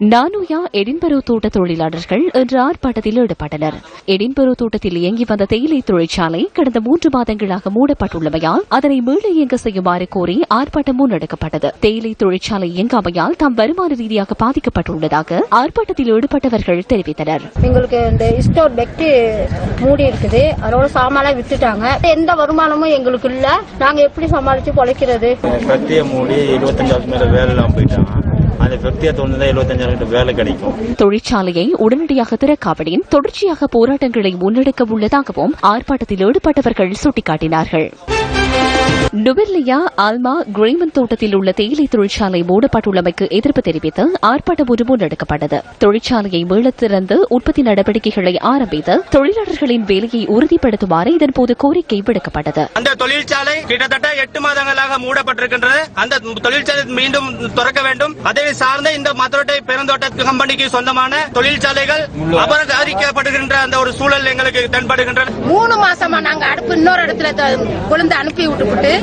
Nanuoya Edinburgh தோட்ட தொழிலாளர்கள் இன்று ஆர்ப்பாட்டத்தில் ஈடுபட்டனர். எடின்பரோ தோட்டத்தில் இயங்கி வந்த தேயிலை தொழிற்சாலை கடந்த 3 மாதங்களாக மூடப்பட்டுள்ளமையால் அதனை மீள இயங்க செய்யுமாறு கோரி ஆர்ப்பாட்டம் முன்னெடுக்கப்பட்டது. தேயிலை தொழிற்சாலை இயங்காமையால் தாம் வருமான ரீதியாக பாதிக்கப்பட்டுள்ளதாக ஆர்ப்பாட்டத்தில் ஈடுபட்டவர்கள் தெரிவித்தனர். எங்களுக்கு இந்த ஸ்டோர் பெக்டி மூடி இருக்குது, அதோட சாமான் வித்துட்டாங்க. எந்த வருமானமும் எங்களுக்கு இல்ல. நாங்க எப்படி சமாளிச்சு பொழைக்கிறது? மூடி 25,000 மேல வேலை எல்லாம் போயிட்டாங்க. அந்த பெக்டியா தோணுதான் 75,000 வேலை கிடைக்கும். தொழிற்சாலையை உடனடியாக திறக்காவிடின் தொடர்ச்சியாக போராட்டங்களை முன்னெடுக்க உள்ளதாகவும் ஆர்ப்பாட்டத்தில் ஈடுபட்டவர்கள் சுட்டிக்காட்டினார்கள். நுவெல்லியா ஆல்மா கிரேமன் தோட்டத்தில் உள்ள தேயிலை தொழிற்சாலை மூடப்பட்டுள்ளமைக்கு எதிர்ப்பு தெரிவித்து ஆர்ப்பாட்டம் ஒன்று முன்னெடுக்கப்பட்டது. தொழிற்சாலையை மீளத் திறந்து உற்பத்தி நடவடிக்கைகளை ஆரம்பித்து தொழிலாளர்களின் வேலையை உறுதிப்படுத்துமாறு இதன்போது கோரிக்கை விடுக்கப்பட்டது. அந்த தொழிற்சாலை கிட்டத்தட்ட 8 மாதங்களாக மூடப்பட்டிருக்கின்றது. அந்த தொழிற்சாலை மீண்டும் திறக்க வேண்டும். அதை சார்ந்த இந்த மதுரை பெருந்தோட்ட கம்பெனிக்கு சொந்தமான தொழிற்சாலைகள் அபகரிக்கப்படுகின்ற அந்த ஒரு சூழல் எங்களுக்கு தென்படுகின்றது. 3 மாசமா நாங்க அடுப்பு இன்னொரு இடத்துல கொழுந்து அனுப்பி விட்டுவிட்டு